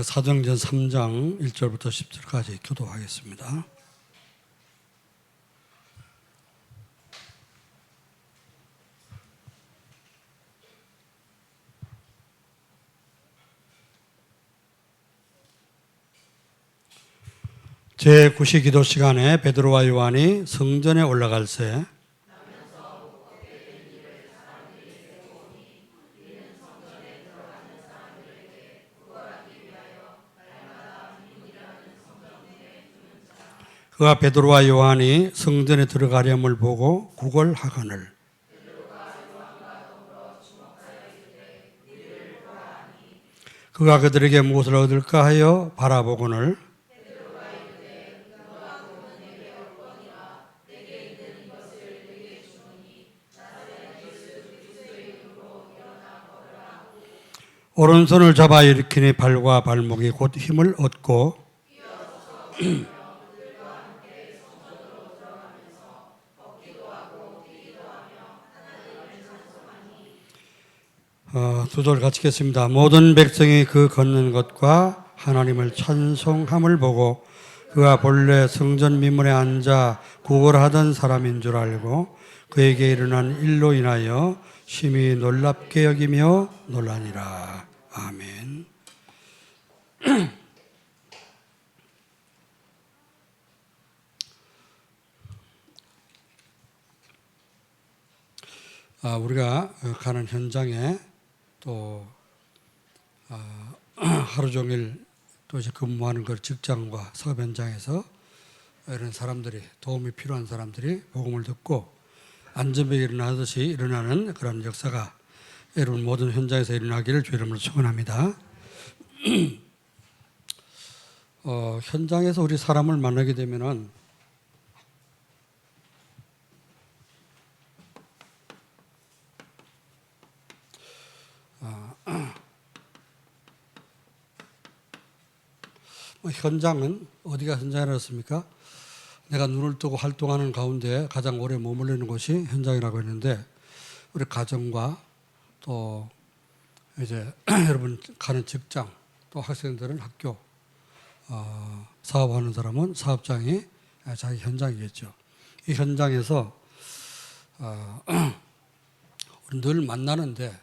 사도행전 3장 1절부터 10절까지 교도하겠습니다. 제9시 기도 시간에 베드로와 요한이 성전에 올라갈새 그가 베드로와 요한이 성전에 들어가려함을 보고 구걸하거늘 그가 그들에게 무엇을 얻을까 하여 바라보거늘 오른손을 잡아 일으키니 발과 발목이 곧 힘을 얻고 두 절 같이 읽겠습니다. 모든 백성이 그 걷는 것과 하나님을 찬송함을 보고 그가 본래 성전 미문에 앉아 구걸하던 사람인 줄 알고 그에게 일어난 일로 인하여 심히 놀랍게 여기며 놀라니라. 아멘. 우리가 가는 현장에 또 하루 종일 또 이제 근무하는 그 직장과 사업 현장에서 이런 사람들이 도움이 필요한 사람들이 복음을 듣고 안전벨이 일어나듯이 일어나는 그런 역사가 여러분 모든 현장에서 일어나기를 주 이름으로 축원합니다. 현장에서 우리 사람을 만나게 되면은 현장은 어디가 현장이었습니까? 내가 눈을 뜨고 활동하는 가운데 가장 오래 머물르는 곳이 현장이라고 했는데 우리 가정과 또 이제 여러분 가는 직장 또 학생들은 학교 사업하는 사람은 사업장이 자기 현장이겠죠. 이 현장에서 우리 늘 만나는데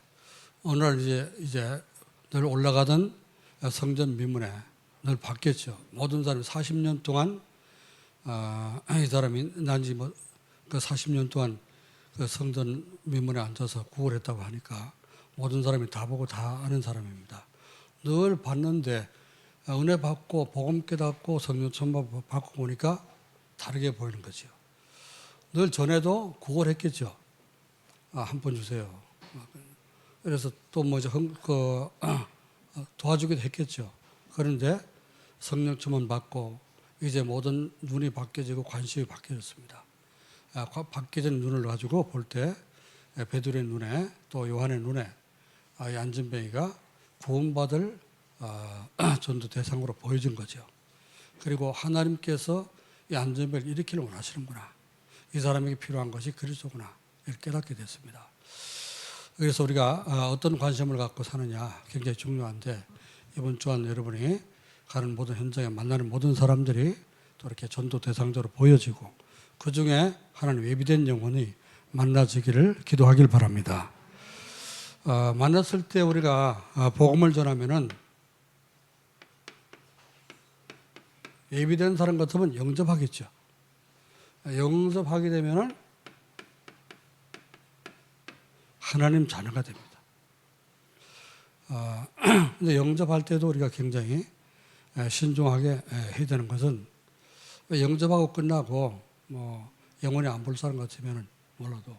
어느 날 이제 늘 올라가던 성전 미문에 늘 봤겠죠. 모든 사람이 40년 동안 이 사람이 난지 그 40년 동안 그 성전 미문에 앉아서 구걸했다고 하니까 모든 사람이 다 보고 다 아는 사람입니다. 늘 봤는데 은혜 받고 복음 깨닫고 성령 천만 받고 보니까 다르게 보이는 거죠. 늘 전에도 구걸했겠죠. 한 번 주세요. 그래서 또 뭐죠 도와주기도 했겠죠. 그런데 성령 충만 받고 이제 모든 눈이 바뀌어지고 관심이 바뀌어졌습니다. 바뀌어진 눈을 가지고 볼 때 베드로의 눈에 또 요한의 눈에 이 안전뱅이가 구원받을 전도 대상으로 보여진 거죠. 그리고 하나님께서 이 안전뱅이를 일으키를 원하시는구나. 이 사람에게 필요한 것이 그리스도구나. 이렇게 깨닫게 됐습니다. 그래서 우리가 어떤 관심을 갖고 사느냐 굉장히 중요한데 이번 주간 여러분이 가는 모든 현장에 만나는 모든 사람들이 또 이렇게 전도 대상자로 보여지고 그 중에 하나님 예비된 영혼이 만나지기를 기도하길 바랍니다. 만났을 때 우리가 복음을 전하면은 예비된 사람 같으면 영접하겠죠. 영접하게 되면은 하나님 자녀가 됩니다. 근데 영접할 때도 우리가 굉장히 신중하게 해야 되는 것은 영접하고 끝나고 뭐 영원히 안 볼 사람 같으면 몰라도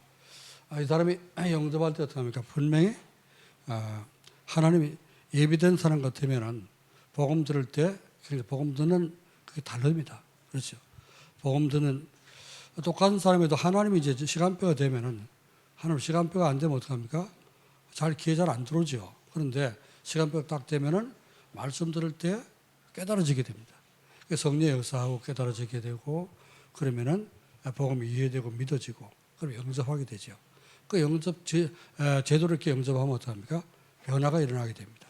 이 사람이 영접할 때 어떻게 합니까? 분명히 하나님이 예비된 사람 같으면은 복음 들을 때 복음 듣는 그게 다릅니다. 그렇죠? 복음 듣는 똑같은 사람에도 하나님이 이제 시간표가 되면은 하나님 시간표가 안 되면 어떡합니까? 귀에 잘 안 들어오죠. 그런데 시간표가 딱 되면은 말씀 들을 때 깨달아지게 됩니다. 성령 역사하고 깨달아지게 되고 그러면은 복음이 이해되고 믿어지고 그럼 영접하게 되죠. 그 영접 제도를 이렇게 영접하면 어떡합니까? 변화가 일어나게 됩니다.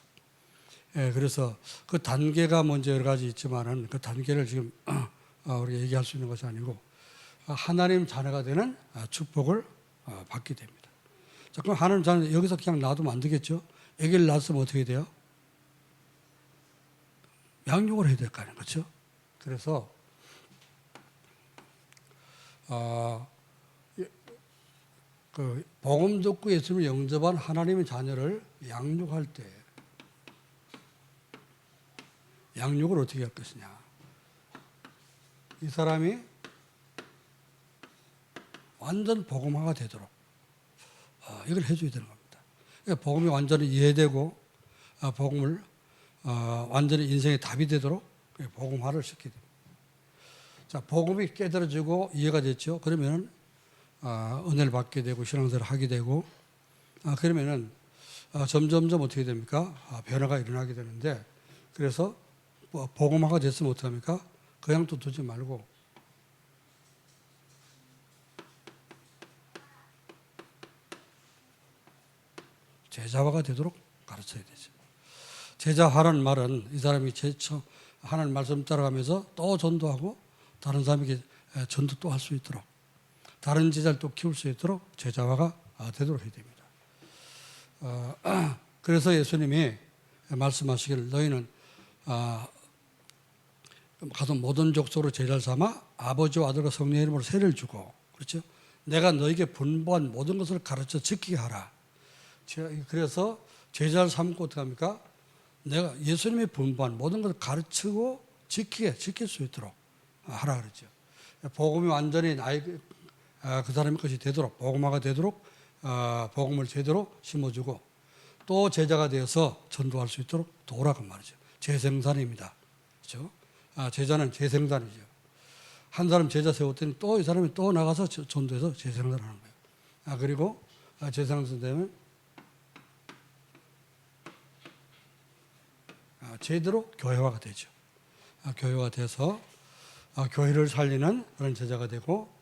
예, 그래서 그 단계가 먼저 여러 가지 있지만은 그 단계를 지금 우리가 얘기할 수 있는 것이 아니고 하나님 자녀가 되는 축복을 받게 됩니다. 자, 그럼 하나님 자녀 여기서 그냥 놔두면 안 되겠죠? 아기를 낳았으면 어떻게 돼요? 양육을 해야 될 거 아니에요, 그렇죠? 그래서 그 복음 듣고 예수님을 영접한 하나님의 자녀를 양육할 때 양육을 어떻게 할 것이냐? 이 사람이 완전 복음화가 되도록 이걸 해줘야 되는 겁니다. 그러니까 복음이 완전히 이해되고 복음을 완전히 인생의 답이 되도록 복음화를 시켜야 됩니다. 자, 복음이 깨달아지고 이해가 됐죠. 그러면 은혜를 받게 되고 신앙생활을 하게 되고 그러면은 점점점 어떻게 됩니까? 변화가 일어나게 되는데 그래서 복음화가 됐으면 어떡합니까? 그냥 또 두지 말고 제자화가 되도록 가르쳐야 되죠. 제자화라는 말은 이 사람이 하나님 말씀 따라가면서 또 전도하고 다른 사람에게 전도 또 할 수 있도록 다른 제자를 또 키울 수 있도록 제자화가 되도록 해야 됩니다. 그래서 예수님이 말씀하시기를 너희는 가서 모든 족속으로 제자를 삼아 아버지와 아들과 성령의 이름으로 세례를 주고 그렇죠? 내가 너에게 분부한 모든 것을 가르쳐 지키게 하라. 그래서 제자를 삼고 어떻게 합니까? 내가 예수님이 분부한 모든 것을 가르치고 지킬 수 있도록 하라 그랬죠. 복음이 완전히 그 사람의 것이 되도록 복음화가 되도록 복음을 제대로 심어주고 또 제자가 되어서 전도할 수 있도록 도우라고 말이죠. 재생산입니다. 그렇죠? 제자는 재생산이죠. 한 사람 제자 세웠더니 또 이 사람이 또 나가서 전도해서 재생산을 하는 거예요. 그리고 재생산되면 제대로 교회화가 되죠. 교회화가 돼서 교회를 살리는 그런 제자가 되고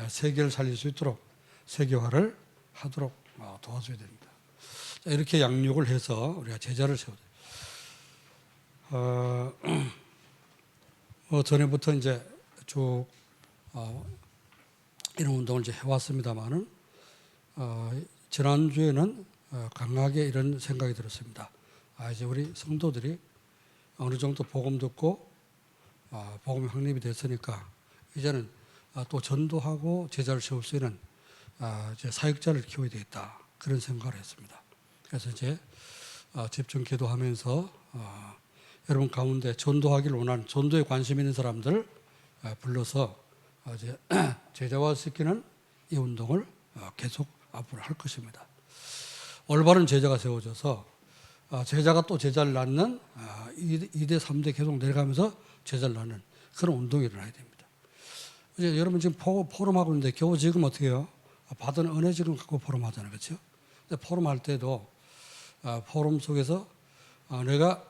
세계를 살릴 수 있도록 세계화를 하도록 도와줘야 됩니다. 자, 이렇게 양육을 해서 우리가 제자를 세워야 돼요. 전에부터 이제 쭉 이런 운동을 이제 해왔습니다만은 지난주에는 강하게 이런 생각이 들었습니다. 이제 우리 성도들이 어느 정도 복음 듣고 복음이 확립이 됐으니까 이제는 또 전도하고 제자를 세울 수 있는 이제 사역자를 키워야 되겠다 그런 생각을 했습니다. 그래서 이제 집중 기도하면서 여러분 가운데 전도하기를 원하는 전도에 관심 있는 사람들 불러서 이제 제자화시키는 이 운동을 계속 앞으로 할 것입니다. 올바른 제자가 세워져서 제자가 또 제자를 낳는 2대, 3대 계속 내려가면서 제자를 낳는 그런 운동이 일어나야 됩니다. 이제 여러분 지금 포럼하고 있는데 겨우 지금 어떻게 해요? 받은 은혜 지금 갖고 포럼하잖아요. 그렇죠? 포럼할 때도 포럼 속에서 내가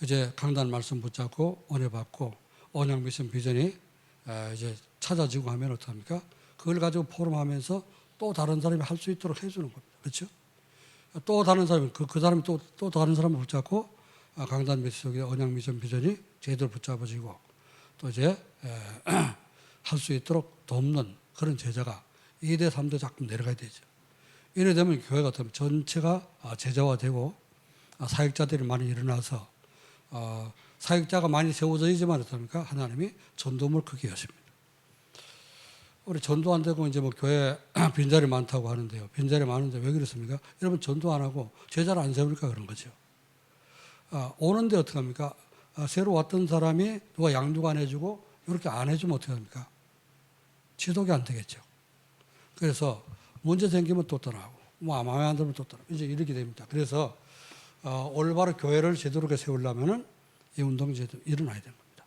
이제 강단 말씀 붙잡고 은혜 받고 언약 미션 비전이 이제 찾아지고 하면 어떡합니까? 그걸 가지고 포럼하면서 또 다른 사람이 할 수 있도록 해주는 겁니다. 그렇죠? 또 다른 사람이 그 사람이 또 다른 사람을 붙잡고 강단 메시지 속에 언약 미션 비전이 제대로 붙잡아지고 또 이제 할 수 있도록 돕는 그런 제자가 2대, 3대 자꾸 내려가야 되죠. 이래 되면 교회가 전체가 제자화되고 사역자들이 많이 일어나서 사역자가 많이 세워져야지만 어떻습니까? 하나님이 전도문을 크게 여십니다. 우리 전도 안 되고 이제 뭐 교회 빈자리 많다고 하는데요. 빈자리 많은데 왜 그렇습니까? 여러분 전도 안 하고 제자를 안 세우니까 그런 거죠. 오는데 어떻게 합니까? 새로 왔던 사람이 누가 양육 안 해주고 이렇게 안 해주면 어떻게 합니까? 지속이 안 되겠죠. 그래서 문제 생기면 또 떠나고 뭐 마음에 안 들면 또 떠나고 이제 이렇게 됩니다. 그래서 올바로 교회를 제대로 세우려면은 이 운동이 제대로 일어나야 되는 겁니다.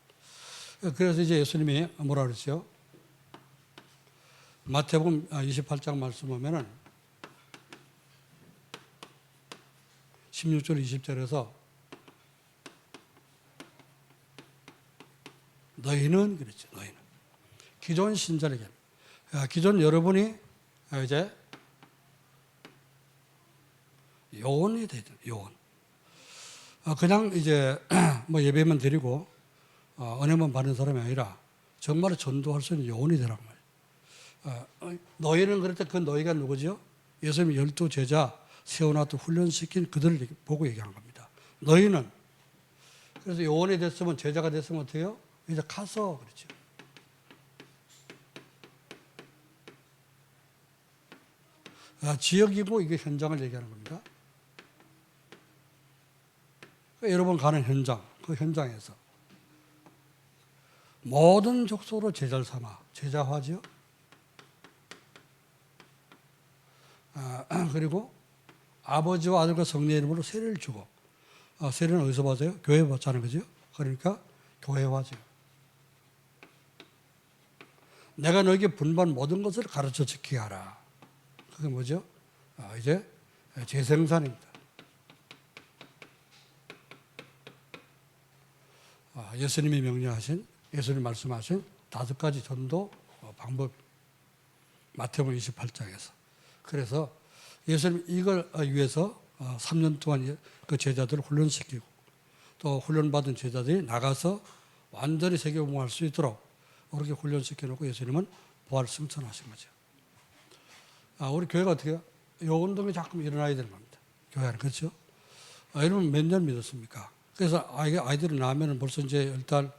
그래서 이제 예수님이 뭐라 그랬죠? 마태복음 28장 말씀 보면은 16절 20절에서 너희는 그랬죠. 너희는 기존 신자에게 기존 여러분이 이제 요원이 되죠. 요원. 그냥 이제 뭐 예배만 드리고 은혜만 받는 사람이 아니라 정말 전도할 수 있는 요원이 되란 말이에요. 너희는 그럴 때 그 너희가 누구죠? 예수님이 12 제자 세워놔도 훈련시킨 그들을 보고 얘기하는 겁니다. 너희는 그래서 요원이 됐으면 제자가 됐으면 어떻게 해요? 이제 가서 그렇죠. 지역이고 이게 현장을 얘기하는 겁니다. 여러분 가는 현장, 그 현장에서 모든 족속으로 제자를 삼아 제자화죠. 그리고 아버지와 아들과 성령의 이름으로 세례를 주고 세례는 어디서 받아요? 교회 받자는 거죠. 그러니까 교회화죠. 내가 너에게 분반 모든 것을 가르쳐 지키게 하라. 그게 뭐죠? 이제 재생산입니다. 예수님이 명령하신, 예수님 말씀하신 5가지 전도 방법, 마태복음 28장에서. 그래서 예수님 이걸 위해서 3년 동안 그 제자들을 훈련시키고 또 훈련받은 제자들이 나가서 완전히 세계복음할 수 있도록 그렇게 훈련시켜놓고 예수님은 부활 승천하신 거죠. 우리 교회가 어떻게 해요? 이 운동이 자꾸 일어나야 되는 겁니다. 교회 안에. 그렇죠? 여러분 몇 년 믿었습니까? 그래서 아이들이 나면은 벌써 이제 일단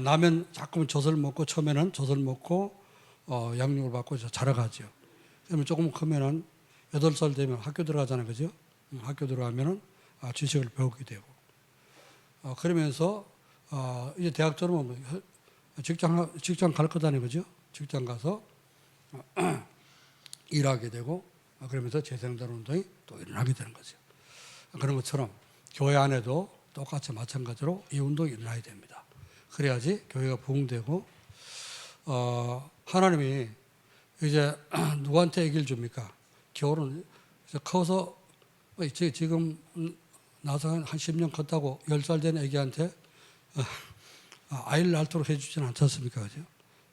나면 자꾸만 젖을 먹고 처음에는 젖을 먹고 양육을 받고 자라가죠. 그러면 조금 크면은 8살 되면 학교 들어가잖아요. 그죠? 학교 들어가면은 지식을 배우게 되고 그러면서 이제 대학 졸업하면 직장 갈 거다니 그죠? 직장 가서 일하게 되고 그러면서 재생산 운동이 또 일어나게 되는 거죠. 그런 것처럼 교회 안에도 똑같이 마찬가지로 이 운동이 일어나야 됩니다. 그래야지 교회가 부흥되고 하나님이 이제 누구한테 얘기를 줍니까? 결혼 커서 지금 나서 한 10년 컸다고 10살 된 애기한테 아이를 낳도록 해주지는 않지 않습니까? 그죠?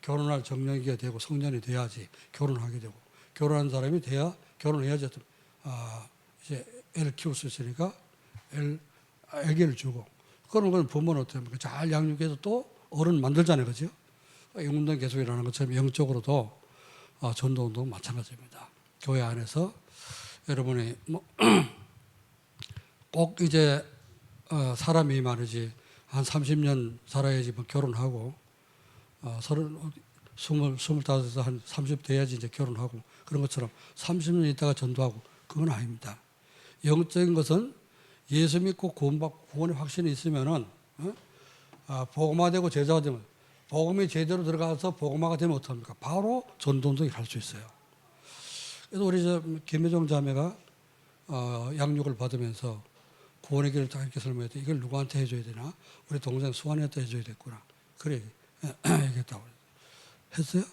결혼할 정년기가 되고 성년이 돼야지 결혼하게 되고 결혼한 사람이 돼야 결혼해야지 이제 애를 키울 수 있으니까 애기를 주고 그런 건 부모는 어떻게 합니까? 잘 양육해서 또 어른 만들잖아요. 그죠? 이 운동이 계속 일어나는 것처럼 영적으로도 전도운동은 마찬가지입니다. 교회 안에서 여러분이 꼭 이제 사람이 말이지 한 30년 살아야지 뭐 결혼하고 25에서 한 30 돼야지 이제 결혼하고 그런 것처럼 30년 있다가 전도하고 그건 아닙니다. 영적인 것은 예수 믿고 구원받고 구원의 확신이 있으면은 복음화되고 제자가 되면 복음이 제대로 들어가서 복음화가 되면 어떡합니까? 바로 전도운동이 갈 수 있어요. 그래서 우리 김혜정 자매가 양육을 받으면서 구원의 길을 딱 이렇게 설명했더니 이걸 누구한테 해줘야 되나? 우리 동생 수환이한테 해줘야 됐구나. 그래 얘기했다고 했어요?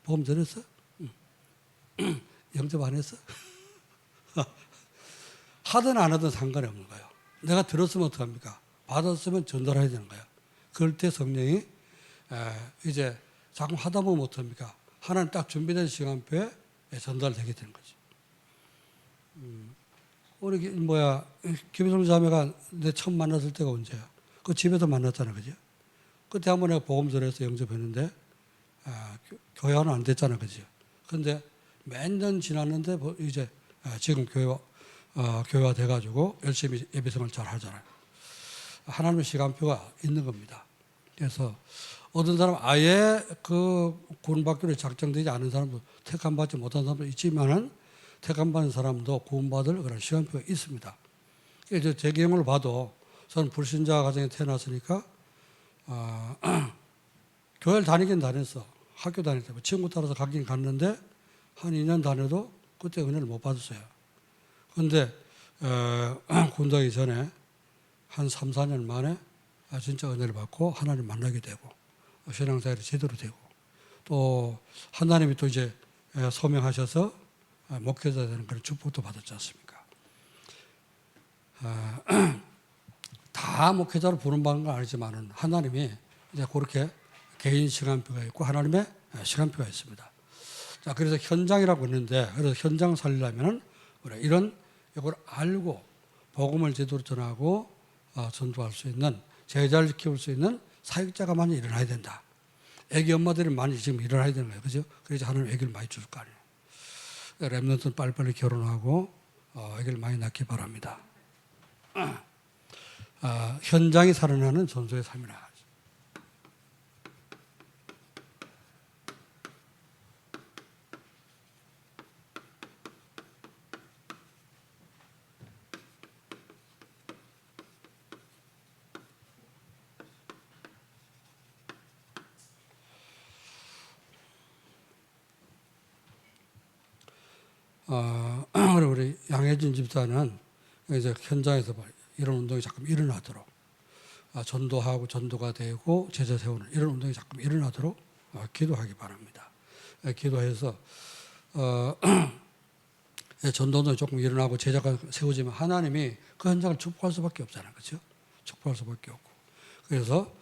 복음 전했어? 영접 안 했어? 하든 안 하든 상관이 없는 거예요. 내가 들었으면 어떡합니까? 받았으면 전달해야 되는 거예요. 그럴 때 성령이 이제 자꾸 하다 보면 어떡합니까? 하나님 딱 준비된 시간표에 전달되게 되는 거죠. 우리 김혜성 자매가 내 처음 만났을 때가 언제야? 그 집에서 만났잖아, 그죠? 그때 한번 내가 복음 전해서 영접했는데 교회화는 안 됐잖아, 그죠? 그런데 몇 년 지났는데 이제 지금 교회화 돼가지고 열심히 예배생활 잘 하잖아요. 하나님의 시간표가 있는 겁니다. 그래서 어떤 사람 아예 그 구원받기로 작정되지 않은 사람도 택함받지 못한 사람도 있지만은 택함받은 사람도 구원받을 그런 시간표가 있습니다. 그래서 제 경험을 봐도 저는 불신자 가정에 태어났으니까 교회를 다니긴 다녔어. 학교 다닐 때 친구 따라서 가긴 갔는데 한 2년 다녀도 그때 은혜를 못 받았어요. 그런데 군 가기 전에 한 3, 4년 만에 진짜 은혜를 받고 하나님 만나게 되고 신앙생활이 제대로 되고 또 하나님이 또 이제 소명하셔서 목회자 되는 그런 축복도 받았지 않습니까? 다 목회자로 부름받는 건 아니지만은 하나님이 이제 그렇게 개인 시간표가 있고 하나님의 시간표가 있습니다. 자, 그래서 현장이라고 있는데, 그래서 현장 살리려면은 이런 이걸 알고 복음을 제대로 전하고 전도할 수 있는, 제자를 키울 수 있는 사역자가 많이 일어나야 된다. 애기 엄마들이 많이 지금 일어나야 되는 거예요, 그죠? 그래서 하나님 애기를 많이 줄 거 아니에요. 렘넌트는 빨리빨리 결혼하고 애기를 많이 낳기 바랍니다. 현장이 살아나는 전도의 삶이라. 우리 양혜진 집사는 이제 현장에서 이런 운동이 자꾸 일어나도록 전도하고 전도가 되고 제자 세우는 이런 운동이 자꾸 일어나도록 기도하기 바랍니다. 기도해서 전도운동이 조금 일어나고 제자가 세워지면 하나님이 그 현장을 축복할 수밖에 없잖아요. 그렇죠? 축복할 수밖에 없고. 그래서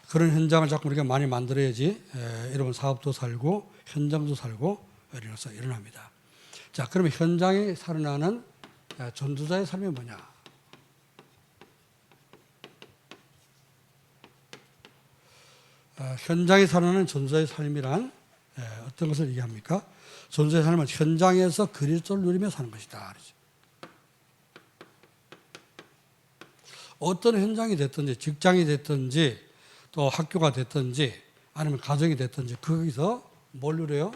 그런 현장을 자꾸 우리가 많이 만들어야지 여러분 사업도 살고 현장도 살고 이래서 일어납니다. 자, 그러면 현장이 살아나는 전도자의 삶이 뭐냐? 현장이 살아나는 전도자의 삶이란 어떤 것을 얘기합니까? 전도자의 삶은 현장에서 그리스도를 누리며 사는 것이다. 어떤 현장이 됐든지 직장이 됐든지 또 학교가 됐든지 아니면 가정이 됐든지 거기서 뭘 누려요?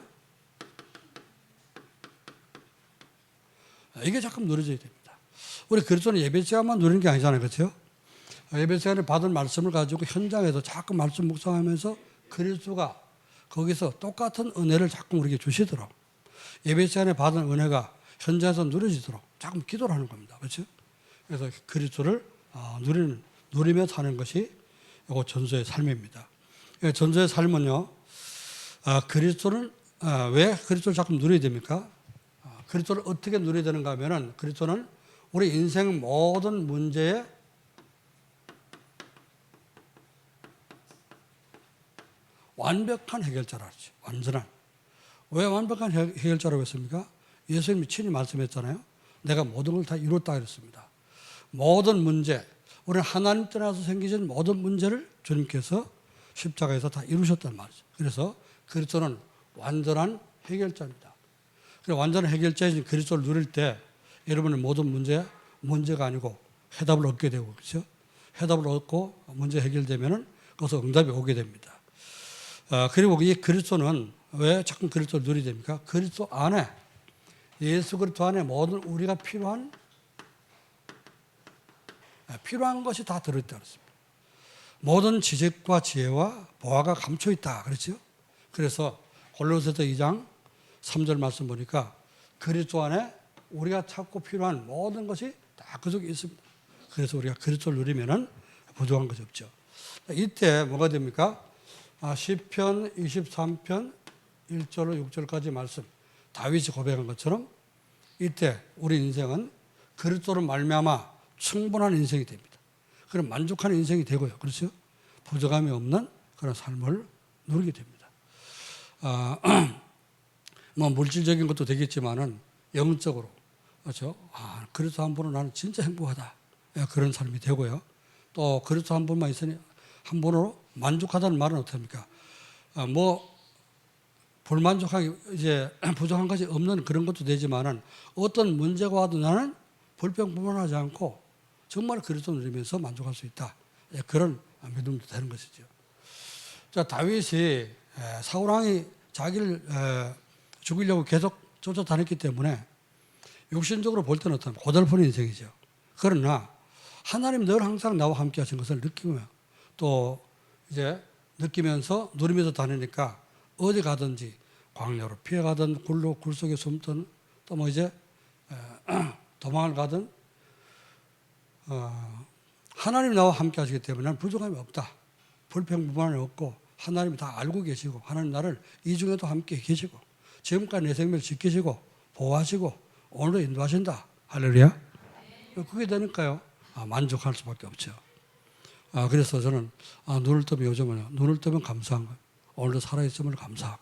이게 자꾸 누려져야 됩니다. 우리 그리스도는 예배 시간만 누리는 게 아니잖아요. 그렇죠? 예배 시간에 받은 말씀을 가지고 현장에서 자꾸 말씀 묵상하면서 그리스도가 거기서 똑같은 은혜를 자꾸 우리에게 주시도록 예배 시간에 받은 은혜가 현장에서 누려지도록 자꾸 기도를 하는 겁니다. 그렇죠? 그래서 그리스도를 누리며 사는 것이 이거 전도의 삶입니다. 전도의 삶은요, 그리스도는 왜 그리스도를 자꾸 누려야 됩니까? 그리스도를 어떻게 누려야 되는가 하면은 그리스도는 우리 인생 모든 문제에 완벽한 해결자라 하죠. 완전한. 왜 완벽한 해결자라고 했습니까? 예수님이 친히 말씀했잖아요. 내가 모든 걸 다 이뤘다 그랬습니다. 모든 문제, 우리는 하나님 떠나서 생기신 모든 문제를 주님께서 십자가에서 다 이루셨단 말이죠. 그래서 그리스도는 완전한 해결자입니다. 그래서 완전한 해결자이신 그리스도를 누릴 때 여러분의 모든 문제가 아니고 해답을 얻게 되고, 그렇죠? 해답을 얻고 문제 해결되면은 거기서 응답이 오게 됩니다. 그리고 이 그리스도는 왜 자꾸 그리스도를 누리게 됩니까? 그리스도 안에, 예수 그리스도 안에 모든 우리가 필요한 것이 다 들어있다 그랬습니다. 모든 지식과 지혜와 보화가 감춰 있다 그렇죠? 그래서 골로새서 2장 3절 말씀 보니까 그리스도 안에 우리가 찾고 필요한 모든 것이 다 그 속에 있습니다. 그래서 우리가 그리스도를 누리면은 부족한 것이 없죠. 이때 뭐가 됩니까? 시편 23편 1절로 6절까지 말씀, 다윗이 고백한 것처럼 이때 우리 인생은 그리스도로 말미암아 충분한 인생이 됩니다. 그럼 만족하는 인생이 되고요. 그렇죠? 부족함이 없는 그런 삶을 누리게 됩니다. 뭐 물질적인 것도 되겠지만은 영적으로, 그렇죠? 그리스도 한 분으로 나는 진짜 행복하다. 그런 삶이 되고요. 또 그리스도 한 분만 있으니 한 분으로 만족하다는 말은 어떻게 합니까? 뭐 불만족하기 이제 부족한 것이 없는 그런 것도 되지만은 어떤 문제가 와도 나는 불평불만하지 않고 정말 그리스도 누리면서 만족할 수 있다. 그런 믿음도 되는 것이죠. 자, 다윗이 사울 왕이 자기를 죽이려고 계속 쫓아다녔기 때문에 육신적으로 볼 때는 어떤 고달픈 인생이죠. 그러나 하나님 늘 항상 나와 함께 하신 것을 느끼며 또 이제 느끼면서 누리면서 다니니까 어디 가든지 광야로 피해가든 굴 속에 숨든 또 뭐 이제 도망을 가든 하나님 나와 함께 하시기 때문에 부족함이 없다. 불평불만이 없고 하나님이 다 알고 계시고 하나님 나를 이 중에도 함께 계시고 지금까지 내 생명을 지키시고 보호하시고 오늘도 인도하신다. 할렐루야. 그게 되니까요. 만족할 수밖에 없죠. 그래서 저는 눈을 뜨면 요즘은 눈을 뜨면 감사한 거예요. 오늘도 살아있음을 감사하고,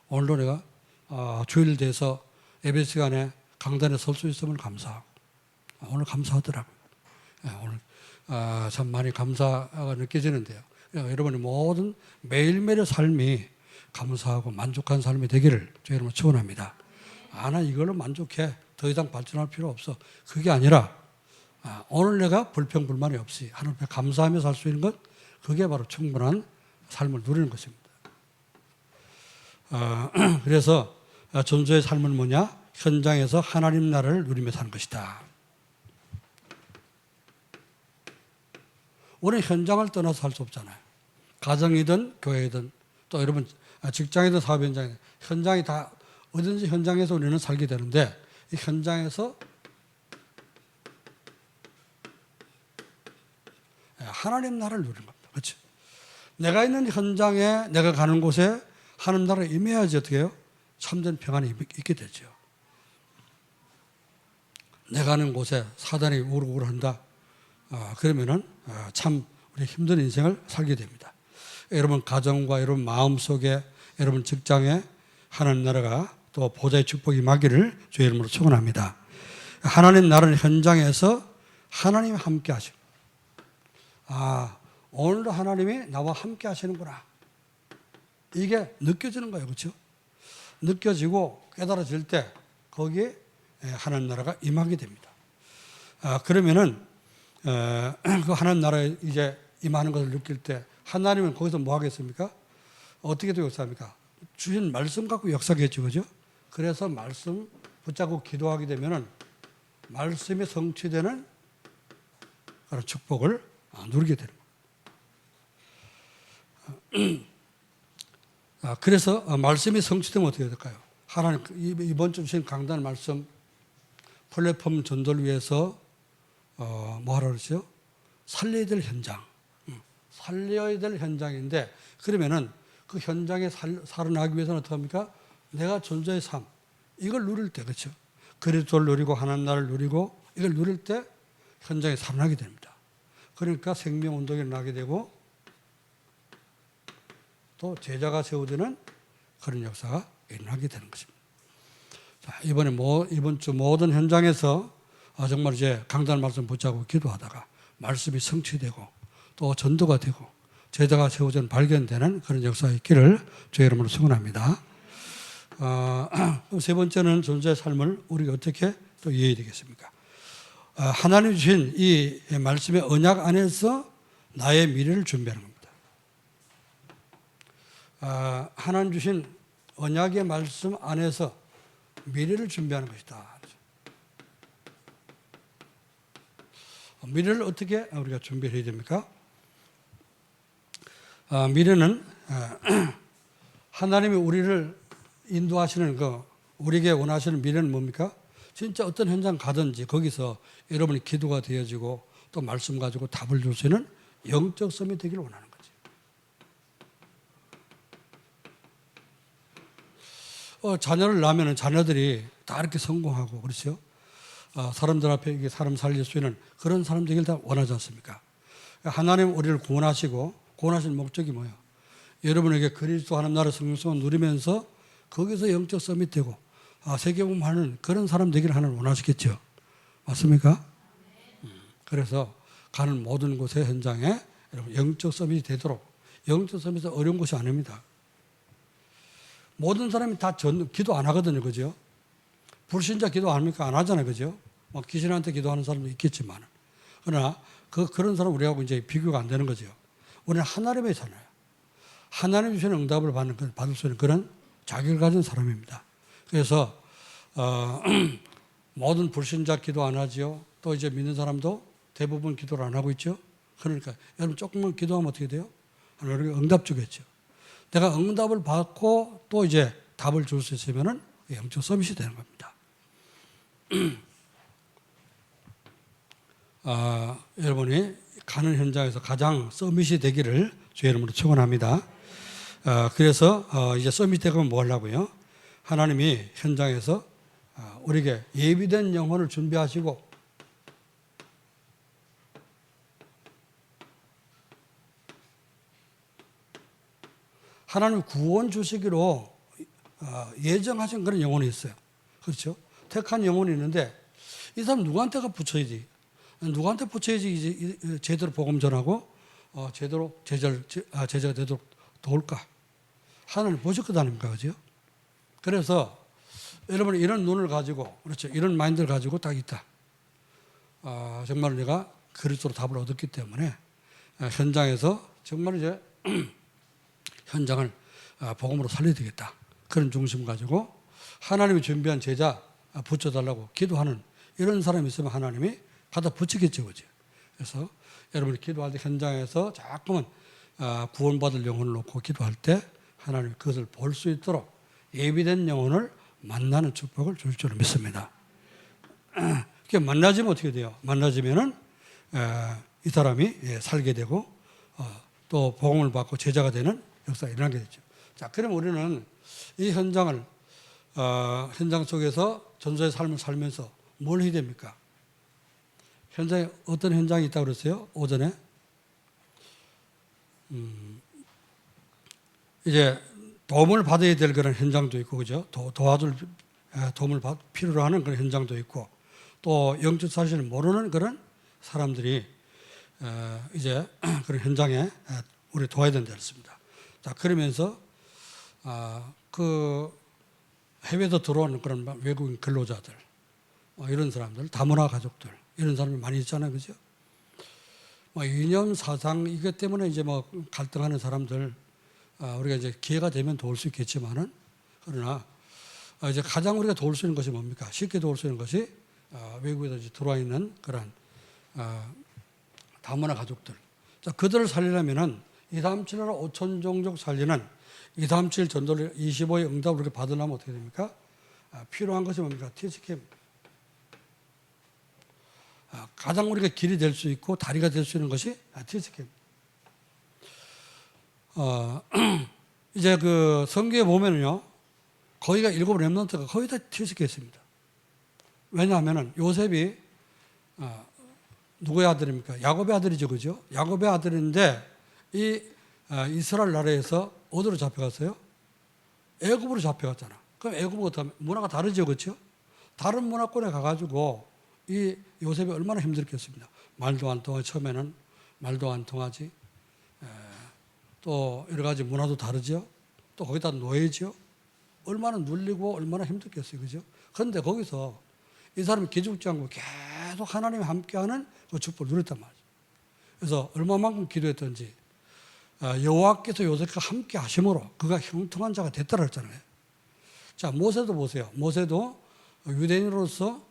오늘도 내가 주일 돼서 예배 시간에 강단에 설 수 있음을 감사하고, 오늘 감사하더라고요. 오늘 참 많이 감사가 느껴지는데요. 여러분의 모든 매일매일의 삶이 감사하고 만족한 삶이 되기를 주 여러분 축원합니다. 나 이걸로 만족해. 더 이상 발전할 필요 없어. 그게 아니라 오늘 내가 불평불만이 없이 하나님 앞에 감사하며 살 수 있는 것, 그게 바로 충분한 삶을 누리는 것입니다. 그래서 전도의 삶은 뭐냐? 현장에서 하나님 나라를 누리며 사는 것이다. 우리는 현장을 떠나서 살 수 없잖아요. 가정이든 교회이든 또 여러분 직장이든 사업 현장이든 현장이 다 어딘지 현장에서 우리는 살게 되는데, 이 현장에서 하나님 나라를 누리는 겁니다. 그렇죠? 내가 있는 현장에, 내가 가는 곳에 하나님 나라가 임해야지 어떻게 해요? 참된 평안이 있게 되죠. 내가 가는 곳에 사단이 우르르 한다. 그러면은 참 우리 힘든 인생을 살게 됩니다. 여러분 가정과 여러분 마음속에, 여러분 직장에 하나님 나라가 또 보좌의 축복이 임하기를 주의 이름으로 축원합니다. 하나님 나라는 현장에서 하나님이 함께 하시고, 오늘도 하나님이 나와 함께 하시는구나. 이게 느껴지는 거예요. 그렇죠? 느껴지고 깨달아질 때 거기에 하나님 나라가 임하게 됩니다. 그러면은 그 하나님 나라에 이제 임하는 것을 느낄 때 하나님은 거기서 뭐 하겠습니까? 어떻게 또 역사합니까? 주신 말씀 갖고 역사겠죠. 그죠? 그래서 말씀 붙잡고 기도하게 되면은 말씀이 성취되는 그런 축복을 누리게 되는 거예요. 그래서 말씀이 성취되면 어떻게 될까요? 하나님 이번 주 주신 강단 말씀 플랫폼 전도를 위해서 뭐 하라 그러죠? 살려야 될 현장, 살려야 될 현장인데, 그러면은 그 현장에 살아나기 위해서는 어떻게 합니까? 내가 존재의 삶, 이걸 누릴 때, 그렇죠? 그리스도를 누리고 하나님 나라를 누리고 이걸 누릴 때 현장에 살아나게 됩니다. 그러니까 생명운동이 일어나게 되고 또 제자가 세워지는 그런 역사가 일어나게 되는 것입니다. 자, 이번 주 모든 현장에서 정말 이제 강단 말씀 붙잡고 기도하다가 말씀이 성취되고 또 전도가 되고 제자가 세워져 발견되는 그런 역사가 있기를 주의 이름으로 축원합니다. 세 번째는 존재의 삶을 우리가 어떻게 또 이해해야 되겠습니까? 하나님 주신 이 말씀의 언약 안에서 나의 미래를 준비하는 겁니다. 하나님 주신 언약의 말씀 안에서 미래를 준비하는 것이다. 미래를 어떻게 우리가 준비해야 됩니까? 미래는 하나님이 우리를 인도하시는 우리에게 원하시는 미래는 뭡니까? 진짜 어떤 현장 가든지 거기서 여러분이 기도가 되어지고 또 말씀 가지고 답을 줄 수 있는 영적 섬이 되기를 원하는 거지. 자녀를 낳으면 자녀들이 다 이렇게 성공하고 그렇죠? 사람들 앞에 이게 사람 살릴 수 있는 그런 사람 되길 다 원하지 않습니까? 하나님 우리를 구원하시고 구원하신 목적이 뭐예요? 여러분에게 그리스도 하나님 나라 성령성을 누리면서 거기서 영적 서밋 되고 세계복음하는 그런 사람 되기를 하나님 원하시겠죠. 맞습니까? 그래서 가는 모든 곳의 현장에 여러분 영적 서밋이 되도록, 영적 서밋은 어려운 것이 아닙니다. 모든 사람이 다 기도 안 하거든요. 그죠? 불신자 기도 안 합니까? 안 하잖아요. 그죠? 막 귀신한테 기도하는 사람도 있겠지만. 그러나 그런 사람 우리하고 이제 비교가 안 되는 거죠. 우리는 하나님이잖아요. 하나님 주시는 응답을 받을 수 있는 그런 자격을 가진 사람입니다. 그래서 모든 불신자 기도 안 하죠. 또 이제 믿는 사람도 대부분 기도를 안 하고 있죠. 그러니까 여러분 조금만 기도하면 어떻게 돼요? 하나님이 응답 주겠죠. 내가 응답을 받고 또 이제 답을 줄 수 있으면은 영적 서밋이 되는 겁니다. 여러분이 가는 현장에서 가장 서밋이 되기를 주의 이름으로 축원합니다. 그래서 이제 서밋 되면 뭐 하려고요? 하나님이 현장에서 우리에게 예비된 영혼을 준비하시고 하나님 구원 주시기로 예정하신 그런 영혼이 있어요. 그렇죠? 택한 영혼이 있는데 이 사람 누구한테가 붙여야지? 누구한테 붙여야지 이제 제대로 복음 전하고 제대로 제자가 되도록 도울까? 하나님 보실 것 아닙니까? 그죠? 그래서 여러분 이런 눈을 가지고, 그렇죠? 이런 마인드를 가지고 딱 있다. 정말 내가 그리스도로 답을 얻었기 때문에 현장에서 정말 이제 현장을 복음으로 살려야 되겠다. 그런 중심 가지고 하나님이 준비한 제자 붙여달라고 기도하는 이런 사람이 있으면 하나님이 갖다 붙이겠죠. 그죠? 그래서 여러분이 기도할 때 현장에서 자꾸만 구원받을 영혼을 놓고 기도할 때 하나님이 그것을 볼 수 있도록 예비된 영혼을 만나는 축복을 줄 줄로 믿습니다. 그게 만나지면 어떻게 돼요? 만나지면은 이 사람이 살게 되고 또 복음을 받고 제자가 되는 역사가 일어나게 되죠. 자, 그럼 우리는 이 현장을 현장 속에서 전도의 삶을 살면서 뭘 해야 됩니까? 현장에 어떤 현장이 있다고 그랬어요? 오전에 이제 도움을 받아야 될 그런 현장도 있고, 그죠? 도와줄 도움을 필요로 하는 그런 현장도 있고, 또 영적 사실을 모르는 그런 사람들이 이제 그런 현장에 우리 도와야 된다 했습니다. 자, 그러면서 그 해외에서 들어오는 그런 외국인 근로자들, 이런 사람들, 다문화 가족들, 이런 사람이 많이 있잖아요, 그죠? 이념 사상 이것 때문에 이제 갈등하는 사람들, 우리가 이제 기회가 되면 도울 수 있겠지만은, 그러나 이제 가장 우리가 도울 수 있는 것이 뭡니까? 쉽게 도울 수 있는 것이 외국에서 이제 들어와 있는 그런 다문화 가족들. 자, 그들을 살리려면은 237나라 5천 종족 살리는 237 전도를 25의 응답을 우리가 받으려면 어떻게 됩니까? 필요한 것이 뭡니까? 티스캠. 가장 우리가 길이 될 수 있고 다리가 될 수 있는 것이 티스캠. 이제 그 성경에 보면은요, 거기가 7 렘넌트가 거의 다 티스케였습니다. 왜냐하면은 요셉이 누구의 아들입니까? 야곱의 아들이죠, 그죠? 야곱의 아들인데 이 이스라엘 나라에서 어디로 잡혀갔어요? 애굽으로 잡혀갔잖아. 그럼 애굽과 문화가 다르죠, 그렇죠? 다른 문화권에 가가지고 이 요셉이 얼마나 힘들겠습니다. 말도 안 통하지. 처음에는 말도 안 통하지. 또 여러 가지 문화도 다르죠. 또 거기다 노예죠. 얼마나 눌리고 얼마나 힘들겠어요, 그죠? 그런데 거기서 이 사람이 기죽지 않고 계속 하나님이 함께하는 그 축복을 누렸단 말이죠. 그래서 얼마만큼 기도했던지 여호와께서 요셉과 함께 하심으로 그가 형통한 자가 됐다고 했잖아요. 자, 모세도 보세요. 모세도 유대인으로서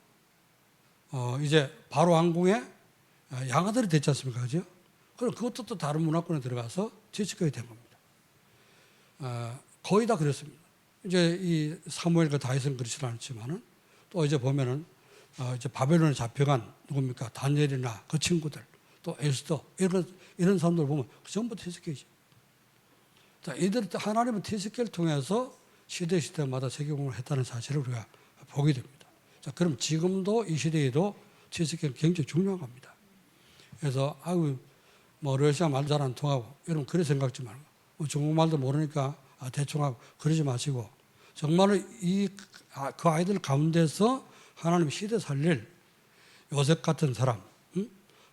이제 바로 왕궁의 양아들이 됐지 않습니까? 그죠? 그럼 그것도 또 다른 문화권에 들어가서 지식하게 된 겁니다. 거의 다 그랬습니다. 이제 이 사무엘과 다윗은 그렇지는 않지만은 또 이제 보면은 이제 바벨론에 잡혀간 누굽니까? 다니엘이나 그 친구들, 또 에스더 이런 사람들 보면 전부 티스케이죠. 자, 이들 하나님은 티스케를 통해서 시대마다 세계공을 했다는 사실을 우리가 보게 됩니다. 자, 그럼 지금도 이 시대에도 티스케는 굉장히 중요한 겁니다. 그래서 러시아 말 잘 안 통하고 여러분 그래 생각지 말고 중국말도 모르니까 대충 하고 그러지 마시고 정말로 그 아이들 가운데서 하나님 시대 살릴 요셉 같은 사람,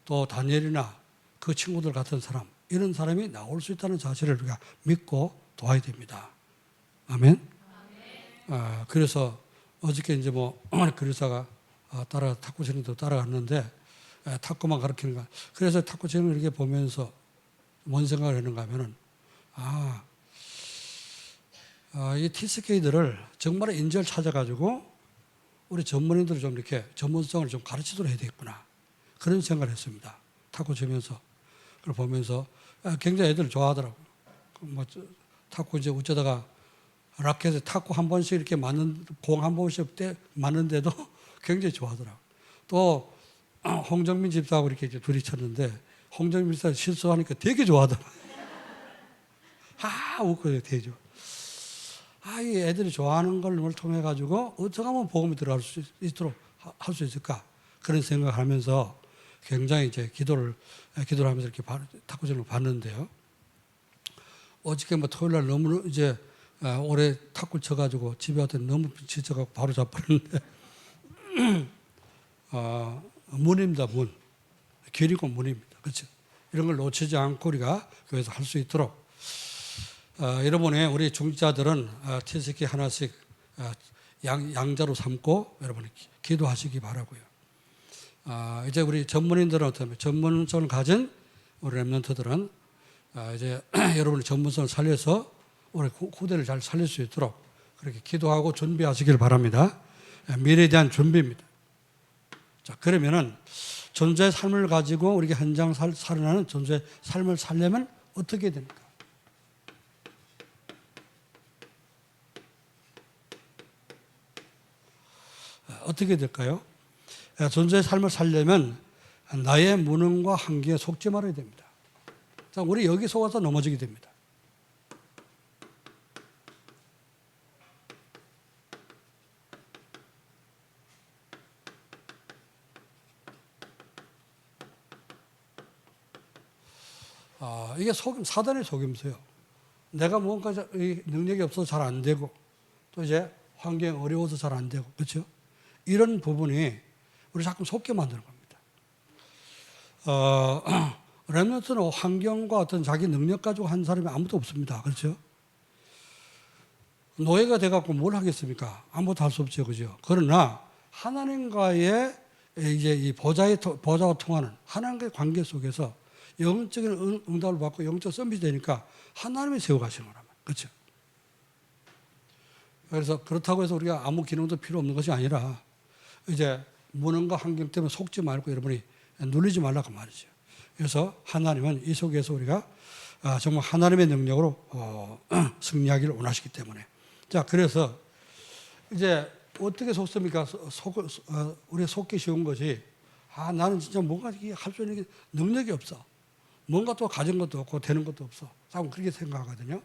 또 다니엘이나 그 친구들 같은 사람, 이런 사람이 나올 수 있다는 사실을 우리가 믿고 도와야 됩니다. 아멘. 그래서 어저께 이제 그리스도가 탁구 치는데 따라갔는데 탁구만 가르치는 거. 그래서 탁구 치는 걸 이렇게 보면서 뭔 생각을 했는가 하면은 이 티스케이들을 정말 인재를 찾아가지고 우리 전문인들을 좀 이렇게 전문성을 좀 가르치도록 해야 되겠구나. 그런 생각을 했습니다. 탁구 치면서. 그걸 보면서 굉장히 애들 좋아하더라고요. 탁구 이제 어쩌다가 라켓에 탁구 한 번씩 이렇게 공 한 번씩 맞는데도 굉장히 좋아하더라고요. 또 홍정민 집사하고 이렇게 이제 둘이 쳤는데 홍정민 집사 실수하니까 되게 좋아하더라고요. 웃고 되게 좋아. 이 애들이 좋아하는 걸 통해 가지고 어떻게 하면 복음이 들어갈 수 있도록 할 수 있을까? 그런 생각을 하면서 굉장히 이제 기도를 하면서 이렇게 탁구전을 봤는데요. 어저께 뭐 토요일 날 너무 이제 올해 탁구를 쳐가지고 집에 왔더니 너무 지쳐가지고 바로 자버렸는데 문입니다. 문. 길이고 문입니다. 그렇죠? 이런 걸 놓치지 않고 우리가 교회에서 할 수 있도록 여러분의 우리 중직자들은 티스키 하나씩 양자로 삼고 여러분이 기도하시기 바라고요. 이제 우리 전문인들은 어떻게 전문성을 가진 우리 렘넌트들은 이제 여러분의 전문성을 살려서 우리 후대를 잘 살릴 수 있도록 그렇게 기도하고 준비하시길 바랍니다. 미래에 대한 준비입니다. 자, 그러면은 존재의 삶을 가지고 우리가 현장 살아나는 존재의 삶을 살려면 어떻게 됩니까? 어떻게 될까요? 존재의 삶을 살려면 나의 무능과 한계에 속지 말아야 됩니다. 자, 우리 여기 속아서 넘어지게 됩니다. 이게 사단의 속임수예요. 내가 뭔가 능력이 없어서 잘 안 되고 또 이제 환경이 어려워서 잘 안 되고 그렇죠? 이런 부분이 우리 자꾸 속게 만드는 겁니다. 렘넌트는 환경과 어떤 자기 능력 가지고 한 사람이 아무도 없습니다. 그렇죠? 노예가 돼갖고 뭘 하겠습니까? 아무것도 할 수 없죠. 그죠? 그러나 하나님과의 이제 이 보좌와 통하는 하나님과의 관계 속에서 영적인 응답을 받고 영적 서밋이 되니까 하나님이 세워가시는 거란 말이에요. 그렇죠? 그래서 그렇다고 해서 우리가 아무 기능도 필요 없는 것이 아니라 이제 무능과 환경 때문에 속지 말고 여러분이 눌리지 말라고 말이죠. 그래서 하나님은 이 속에서 우리가 정말 하나님의 능력으로 승리하기를 원하시기 때문에. 자, 그래서 이제 어떻게 속습니까? 우리 속기 쉬운 것이 나는 진짜 뭔가 할 수 있는 능력이 없어. 뭔가 또 가진 것도 없고 되는 것도 없어. 자꾸 그렇게 생각하거든요.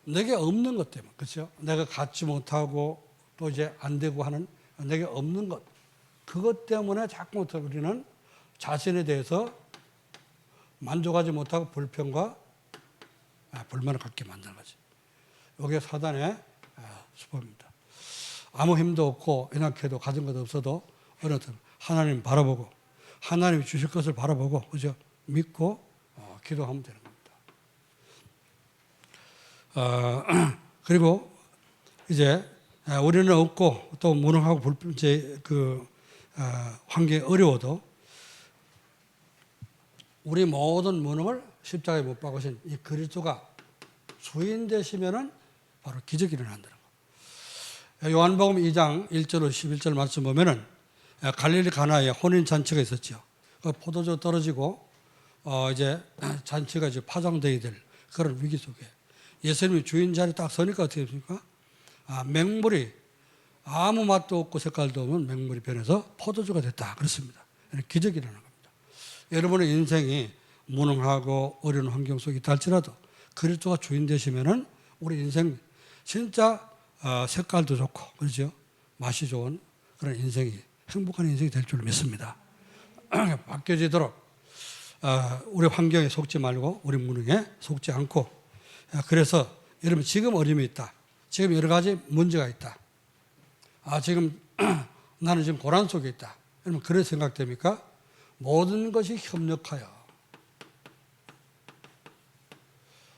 내게 없는 것 때문에, 그렇죠? 내가 갖지 못하고 또 이제 안 되고 하는 내게 없는 것. 그것 때문에 자꾸 우리는 자신에 대해서 만족하지 못하고 불평과 불만을 갖게 만드는 거지. 이게 사단의 수법입니다. 아무 힘도 없고 연약해도 가진 것도 없어도 어느 때 하나님 바라보고 하나님이 주실 것을 바라보고 그죠? 믿고 기도하면 되는 겁니다. 그리고 이제 우리는 없고 또 무능하고 이제 환경이 어려워도 우리 모든 무능을 십자가에 못 박으신 이 그리스도가 주인 되시면은 바로 기적이 일어난다는 거. 요한복음 2장 1절로 11절 말씀 보면은 갈릴리 가나에 혼인 잔치가 있었죠. 포도주 떨어지고 이제 잔치가 이제 파장되게 될 그런 위기 속에 예수님이 주인 자리에 딱 서니까 어떻게 됩니까? 맹물이 아무 맛도 없고 색깔도 없는 맹물이 변해서 포도주가 됐다. 그렇습니다. 기적이 일어나는 겁니다. 여러분의 인생이 무능하고 어려운 환경 속에 있다 할지라도 그리스도가 주인 되시면은 우리 인생 진짜 색깔도 좋고 그렇죠? 맛이 좋은 그런 인생이 행복한 인생이 될 줄 믿습니다. 바뀌어지도록 우리 환경에 속지 말고 우리 무능에 속지 않고 그래서 여러분 지금 어려움이 있다. 지금 여러 가지 문제가 있다. 지금 나는 지금 고난 속에 있다. 여러분 그런 생각됩니까? 모든 것이 협력하여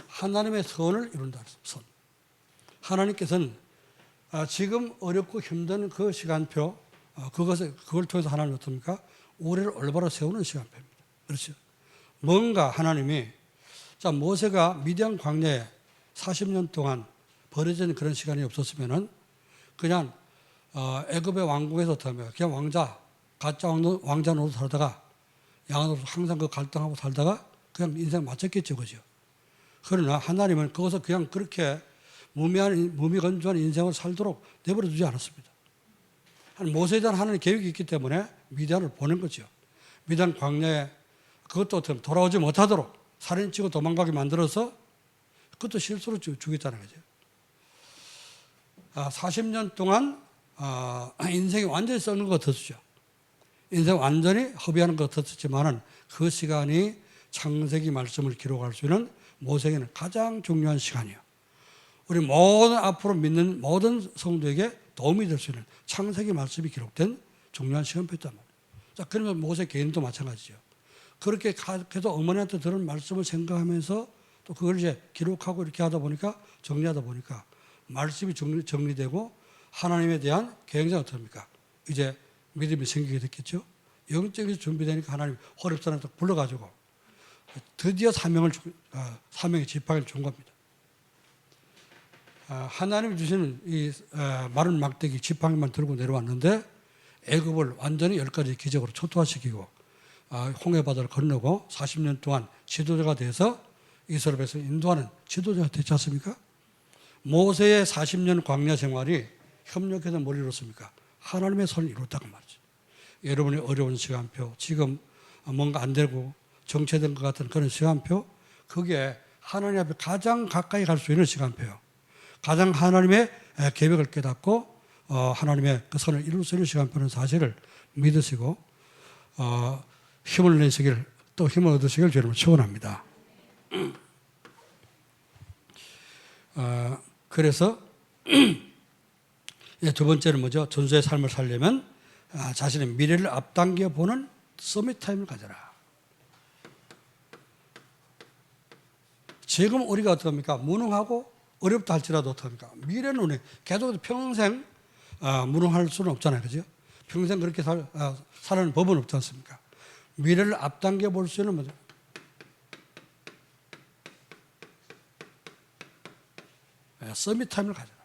하나님의 선을 이룬다. 선. 하나님께서는 지금 어렵고 힘든 그 시간표, 그걸 통해서 하나님 어떻습니까? 우리를 올바로 세우는 시간표입니다. 그렇죠? 뭔가 하나님이, 자, 모세가 미디안 광야에 40년 동안 버려진 그런 시간이 없었으면은 그냥, 애굽의 왕국에서 그냥 가짜 왕자 노릇 살다가 양으로 항상 그 갈등하고 살다가 그냥 인생 마쳤겠죠. 그죠? 그러나 하나님은 그것을 그냥 그렇게 무미건조한 인생을 살도록 내버려 두지 않았습니다. 모세에 대한 하나님의 계획이 있기 때문에 미디안을 보낸 거죠. 미디안 광야에 그것도 돌아오지 못하도록 살인치고 도망가게 만들어서 그것도 실수로 죽였다는 거죠. 40년 동안 인생이 완전히 썩는 것 같았죠. 인생 완전히 허비하는 것 같았지만은 그 시간이 창세기 말씀을 기록할 수 있는 모세에게는 가장 중요한 시간이에요. 우리 모든 앞으로 믿는 모든 성도에게 도움이 될 수 있는 창세기 말씀이 기록된 중요한 시간표였단 말이에요. 자, 그러면 모세 개인도 마찬가지죠. 그렇게 계속 어머니한테 들은 말씀을 생각하면서 또 그걸 이제 기록하고 이렇게 하다 보니까 정리하다 보니까 말씀이 정리되고 하나님에 대한 굉장히 어떻습니까? 이제 믿음이 생기게 됐겠죠. 영적으로 준비되니까 하나님 호렙산에 딱 불러가지고 드디어 사명의 지팡이를 준 겁니다. 하나님이 주시는 이 마른 막대기 지팡이만 들고 내려왔는데 애굽을 완전히 10가지 기적으로 초토화시키고 홍해바다를 건너고 40년 동안 지도자가 돼서 이스라엘 백성을 인도하는 지도자가 됐지 않습니까? 모세의 40년 광야 생활이 협력해서 뭘 이뤘습니까? 하나님의 손을 이뤘다고 말이죠. 여러분이 어려운 시간표, 지금 뭔가 안 되고 정체된 것 같은 그런 시간표, 그게 하나님 앞에 가장 가까이 갈 수 있는 시간표예요. 가장 하나님의 계획을 깨닫고 하나님의 그 선을 이룰 수 있는 시간표는 사실을 믿으시고 힘을 내시길, 또 힘을 얻으시길 여러분 축원합니다. 그래서 두 번째는 뭐죠? 전도의 삶을 살려면 자신의 미래를 앞당겨 보는 서밋 타임을 가져라. 지금 우리가 어떡합니까? 무능하고 어렵다 할지라도 어떡합니까? 미래는 계속 평생 무능할 수는 없잖아요. 그죠? 평생 그렇게 사는 법은 없지 않습니까? 미래를 앞당겨 볼 수 있는 뭐죠? 서밋 타임을 가져라.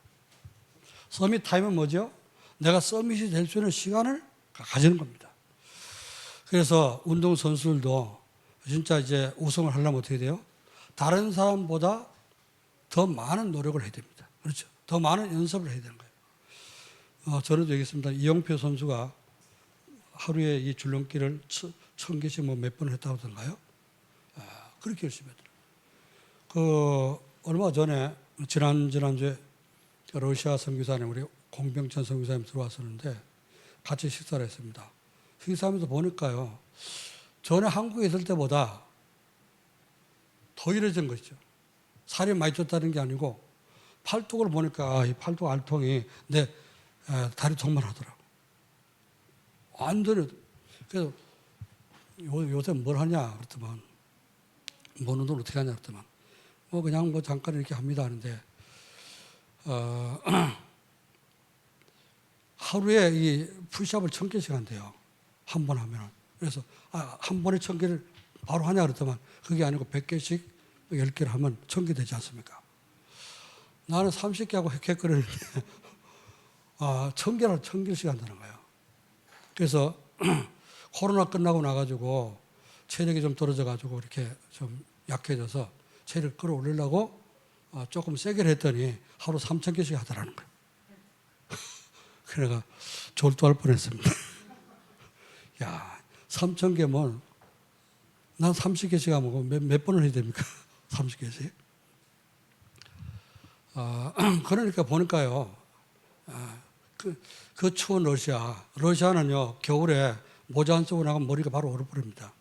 서밋 타임은 뭐죠? 내가 서밋이 될 수 있는 시간을 가지는 겁니다. 그래서 운동선수들도 진짜 이제 우승을 하려면 어떻게 돼요? 다른 사람보다 더 많은 노력을 해야 됩니다. 그렇죠? 더 많은 연습을 해야 되는 거예요. 저는 얘기했습니다. 이영표 선수가 하루에 이 줄넘기를 1000개씩 몇 번을 했다고 하던가요? 그렇게 열심히 했더라고요. 얼마 전에, 지난주에 러시아 선교사님, 우리 공병천 선교사님 들어왔었는데 같이 식사를 했습니다. 식사하면서 보니까요, 전에 한국에 있을 때보다 더 이래진 것이죠. 살이 많이 쪘다는 게 아니고 팔뚝을 보니까 이 팔뚝 알통이 내 다리 통만 하더라고. 완전히. 그래서 요새 뭘 하냐 그랬더만, 뭐 운동 어떻게 하냐 그랬더만, 그냥 잠깐 이렇게 합니다 하는데 하루에 이 푸시업을 1000개씩 한대요. 한 번 하면. 그래서 한 번에 1000개를 바로 하냐 그랬더만, 그게 아니고 100개씩 10개를 하면 1000개 되지 않습니까? 나는 30개 하고 헥헥거리는데 1000개씩 한다는 거예요. 그래서 코로나 끝나고 나가지고 체력이 좀 떨어져가지고 이렇게 좀 약해져서 체력을 끌어올리려고 조금 세게 했더니 하루 3000개씩 하더라는 거예요. 그래가 졸도할 뻔했습니다. 야, 3000개면 난 30개씩 하면 몇 번을 해야 됩니까? 30개씩. 그러니까 보니까요, 그 추운 러시아는요, 겨울에 모자 안 쓰고 나가면 머리가 바로 얼어버립니다.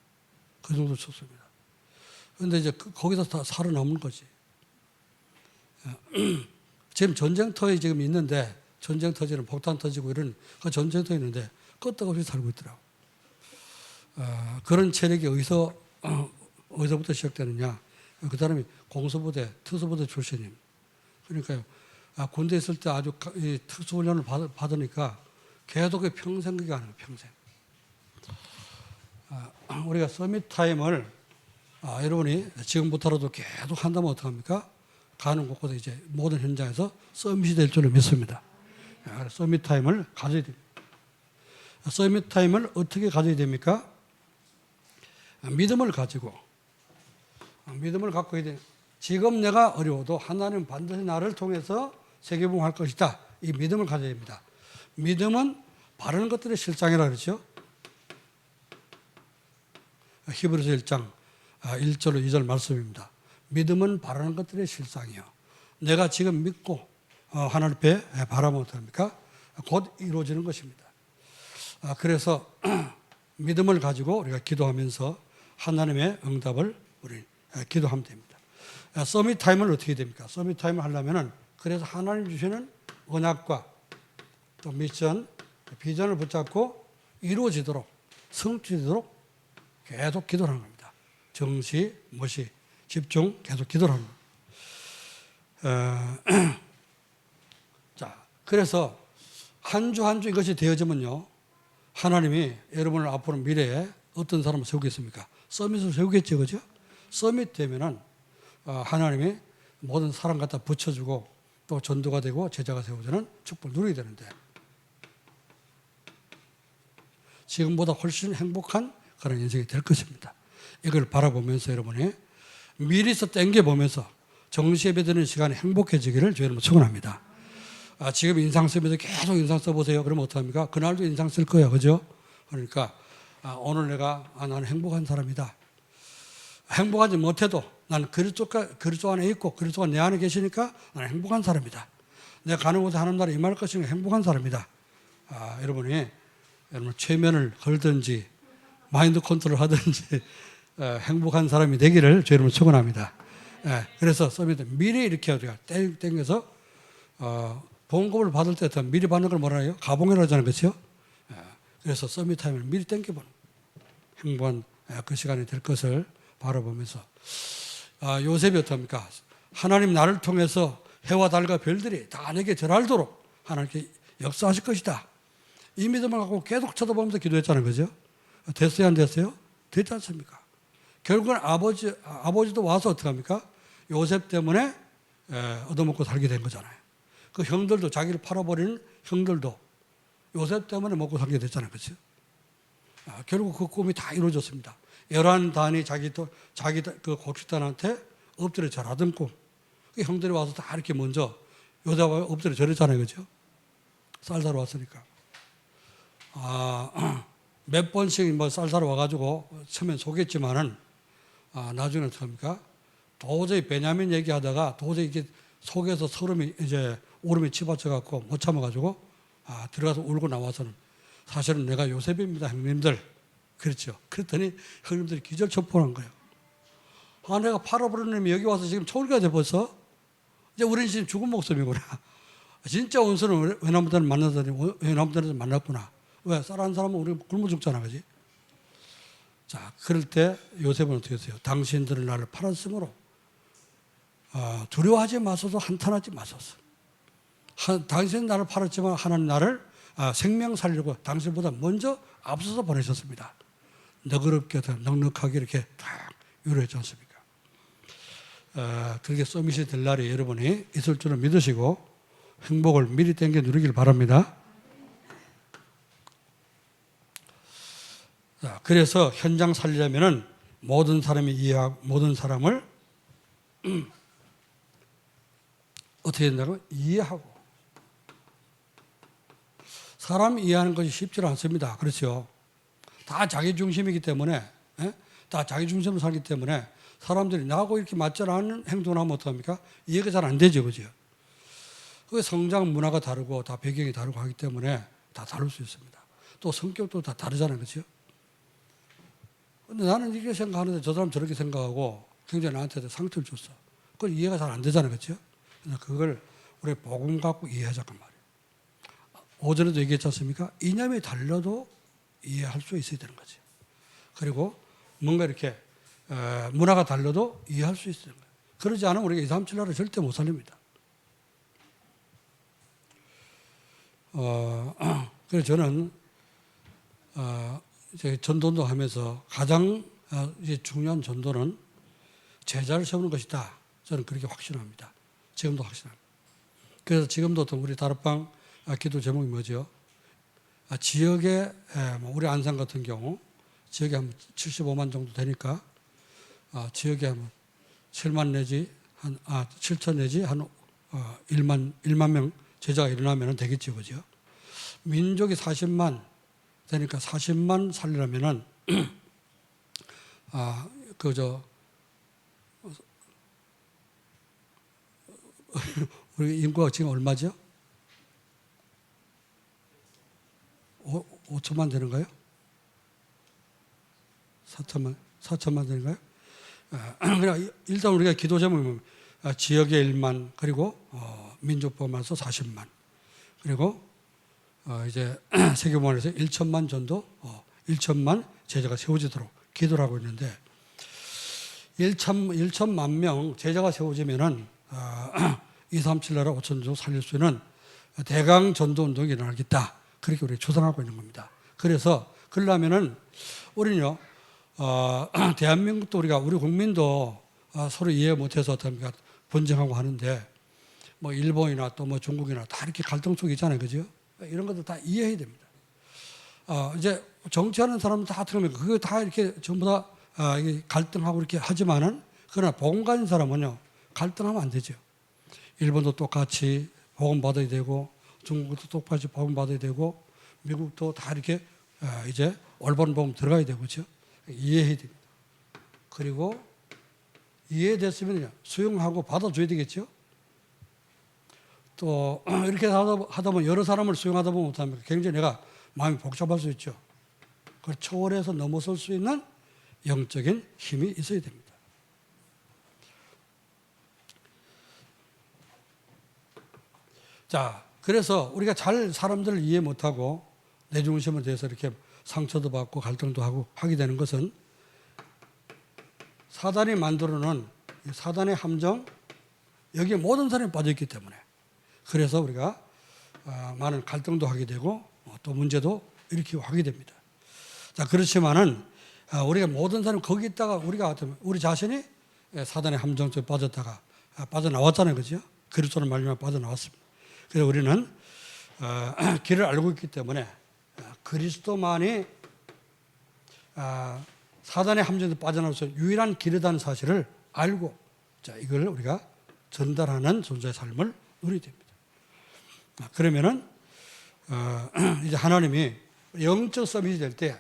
그 정도 춥습니다. 그런데 이제 거기서 다 살아남는 거지. 지금 전쟁터에 지금 있는데, 전쟁터지는 폭탄 터지고 이런 그 전쟁터에 있는데 끄떡없이 살고 있더라고. 그런 체력이 어디서부터 시작되느냐? 그 사람이 공수부대, 특수부대 출신입니다. 그러니까요, 군대에 있을 때 아주 특수훈련을 받으니까 계속 평생 그게 아니에요, 평생. 우리가 서밋 타임을 여러분이 지금부터라도 계속 한다면 어떡합니까? 가는 곳곳에 이제 모든 현장에서 서밋이 될 줄을 믿습니다. 서밋 타임을 가져야 됩니다. 서밋 타임을 어떻게 가져야 됩니까? 믿음을 갖고 해야 돼요. 지금 내가 어려워도 하나님은 반드시 나를 통해서 세계복음할 것이다. 이 믿음을 가져야 됩니다. 믿음은 바르는 것들의 실장이라 그러죠. 히브리서 1장 1절로 2절 말씀입니다. 믿음은 바라는 것들의 실상이요. 내가 지금 믿고 하나님 앞에 바라보면 어떻습니까? 곧 이루어지는 것입니다. 그래서 믿음을 가지고 우리가 기도하면서 하나님의 응답을 우리 기도하면 됩니다. 서밋 타임을 어떻게 됩니까? 서밋 타임을 하려면은 그래서 하나님 주시는 언약과 또 미션, 비전을 붙잡고 이루어지도록 성취되도록 계속 기도를 하는 겁니다. 정시, 무시, 집중, 계속 기도를 하는 겁니다. 자, 그래서 한 주 한 주 이것이 되어지면요, 하나님이 여러분을 앞으로 미래에 어떤 사람을 세우겠습니까? 서밋을 세우겠죠, 그죠? 서밋 되면은 하나님이 모든 사람 갖다 붙여주고 또 전도가 되고 제자가 세워지는 축복을 누리게 되는데, 지금보다 훨씬 행복한 그런 인생이 될 것입니다. 이걸 바라보면서 여러분이 미리서 땡겨보면서 정시예배 드리는 시간에 행복해지기를 저희 여러분 축원합니다. 지금 인상 쓰면서 계속 인상 써보세요. 그러면 어떡합니까? 그날도 인상 쓸 거예요. 그죠? 그러니까 오늘 내가 나는 행복한 사람이다. 행복하지 못해도 나는 그리스도 안에 있고 그리스도가 내 안에 계시니까 나는 행복한 사람이다. 내가 가는 곳에 하나님 나라 임할 것이니까 행복한 사람이다. 여러분 최면을 걸든지 마인드 컨트롤 하든지 행복한 사람이 되기를 저희 여러분 축원합니다. 그래서 서밋 미리 이렇게 우리가 땡겨서 봉급을 받을 때 더 미리 받는 걸 뭐라 해요? 가봉이라고 하잖아요. 그렇죠? 그래서 서밋 타임을 미리 땡겨보는 행복한 그 시간이 될 것을 바라보면서 요셉이 어떻습니까? 하나님 나를 통해서 해와 달과 별들이 다 내게 절알도록 하나님께 역사하실 것이다. 이 믿음을 갖고 계속 쳐다보면서 기도했잖아요. 그죠? 됐어요? 안 됐어요? 됐지 않습니까? 결국은 아버지도 와서 어떻게 합니까? 요셉 때문에 얻어먹고 살게 된 거잖아요. 그 형들도, 자기를 팔아버리는 형들도 요셉 때문에 먹고 살게 됐잖아요. 그렇죠? 결국 그 꿈이 다 이루어졌습니다. 열한 단이 자기 그 곡식단한테 엎드려 절하던 꿈. 그 형들이 와서 다 이렇게 먼저 요셉 엎드려 절했잖아요. 그죠? 쌀 사러 왔으니까. 몇 번씩 쌀 사러 와가지고 처음엔 속였지만은 나중에는 어떡합니까? 도저히 베냐민 얘기하다가 도저히 이게 속에서 서름이 이제 울음이 치받쳐갖고 못 참아가지고 들어가서 울고 나와서는 사실은 내가 요셉입니다, 형님들. 그렇죠. 그랬더니 형님들이 기절초포한 거예요. 내가 팔아버린 놈이 여기 와서 지금 초월가 돼 벌써? 이제 우리는 지금 죽은 목숨이구나. 진짜 원수는 외나무단을 만나더니 외나무단에서 만났구나. 왜? 쌀한 사람은 우리 굶어 죽잖아, 그지? 자, 그럴 때 요셉은 어떻게 했어요? 당신들은 나를 팔았으므로 두려워하지 마소서, 한탄하지 마소서. 당신은 나를 팔았지만 하나님 나를 생명 살리고 당신보다 먼저 앞서서 보내셨습니다. 너그럽게 넉넉하게 이렇게 딱 유로했지 않습니까? 그렇게 서밋이 될 날이 여러분이 있을 줄을 믿으시고 행복을 미리 땡겨 누리길 바랍니다. 그래서 현장 살리려면은 모든 사람이 이해하고 모든 사람을 어떻게 된다고? 이해하고. 사람 이해하는 것이 쉽지 않습니다. 그렇죠? 다 자기 중심이기 때문에, 다 자기 중심으로 살기 때문에 사람들이 나하고 이렇게 맞지 않는 행동을 하면 어떡합니까? 이해가 잘 안 되죠, 그죠? 그 성장 문화가 다르고 다 배경이 다르고 하기 때문에 다 다를 수 있습니다. 또 성격도 다 다르잖아요, 그렇죠? 근데 나는 이렇게 생각하는데 저 사람 저렇게 생각하고 굉장히 나한테 상처를 줬어. 그걸 이해가 잘 안 되잖아요, 그렇죠? 그래서 그걸 우리 복음 갖고 이해하자고 말이에요. 오전에도 얘기했지 않습니까? 이념이 달라도 이해할 수 있어야 되는 거지. 그리고 뭔가 이렇게 문화가 달라도 이해할 수 있어야 되는 거예요. 그러지 않으면 우리가 2, 3, 7나라를 절대 못 살립니다. 그래서 저는 이제 전도도 하면서 가장 이제 중요한 전도는 제자를 세우는 것이다. 저는 그렇게 확신합니다. 지금도 확신합니다. 그래서 지금도 우리 다락방 기도 제목이 뭐죠? 지역에 우리 안산 같은 경우 지역에 한 75만 정도 되니까 지역에 한 7만 내지 한 7천 내지 한 1만 명 제자가 일어나면 되겠죠, 그죠? 민족이 40만 되니까 40만 살리려면은 우리 인구가 지금 얼마죠? 5천만 되는가요? 4천만 전인가요? 그러니까 일단 우리가 기도 제목이 지역의 1만, 그리고 민족보험에서 40만, 그리고 이제 세계보험에서 1천만 전도, 1천만 제자가 세워지도록 기도를 하고 있는데, 1천만 명 제자가 세워지면은 2, 3, 7 나라 5천 종 살릴 수 있는 대강 전도 운동이 일어나겠다. 그렇게 우리 추산하고 있는 겁니다. 그래서 그러려면은 우리는요, 대한민국도 우리 국민도 서로 이해 못해서 어떻습니까? 분쟁하고 하는데, 뭐 일본이나 또 뭐 중국이나 다 이렇게 갈등 속에 있잖아요, 그죠? 이런 것도 다 이해해야 됩니다. 이제 정치하는 사람은 다 들으면 그거 다 이렇게 전부 다 갈등하고 이렇게 하지만은, 그러나 복음 가진 사람은요, 갈등하면 안 되죠. 일본도 똑같이 복음 받아야 되고, 중국도 똑같이 복음 받아야 되고, 미국도 다 이렇게 이제 올바른 복음 들어가야 되고, 그렇죠? 이해해야 됩니다. 그리고 이해됐으면 수용하고 받아줘야 되겠죠. 또 이렇게 하다 보면 여러 사람을 수용하다 보면 못합니까? 굉장히 내가 마음이 복잡할 수 있죠. 그걸 초월해서 넘어설 수 있는 영적인 힘이 있어야 됩니다. 자, 그래서 우리가 잘 사람들을 이해 못하고 내 중심에 대해서 이렇게 상처도 받고 갈등도 하고 하게 되는 것은 사단이 만들어놓은 사단의 함정, 여기에 모든 사람이 빠져있기 때문에, 그래서 우리가 많은 갈등도 하게 되고 또 문제도 일으키고 하게 됩니다. 자, 그렇지만은 우리가 모든 사람 거기 있다가 우리 자신이 사단의 함정 속에 빠졌다가 빠져나왔잖아요, 그죠? 그리스도는 말미암아 빠져나왔습니다. 그래서 우리는 길을 알고 있기 때문에 그리스도만이 사단의 함정에서 빠져나올 수 있는 유일한 길이라는 사실을 알고, 자, 이걸 우리가 전달하는 존재의 삶을 누려야 됩니다. 그러면은 이제 하나님이 영적 서밋이 될 때,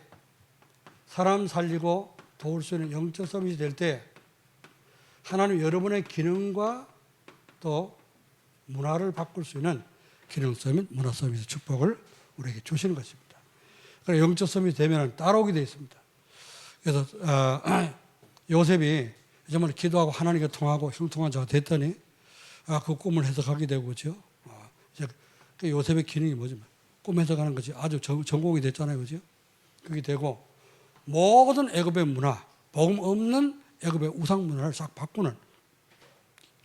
사람 살리고 도울 수 있는 영적 서밋이 될 때, 하나님 여러분의 기능과 또 문화를 바꿀 수 있는 기능 서밋, 문화 서밋의 축복을 우리에게 주시는 것입니다. 그래서 영적 서밋이 되면 따라오게 되어 있습니다. 그래서 요셉이 정말 기도하고 하나님과 통하고 형통한 자가 됐더니 그 꿈을 해석하게 되고, 그렇죠? 이제 그 요셉의 기능이 뭐죠? 꿈 해석하는 것이 아주 전공이 됐잖아요, 그렇죠? 그게 되고 모든 애굽의 문화, 복음 없는 애굽의 우상 문화를 싹 바꾸는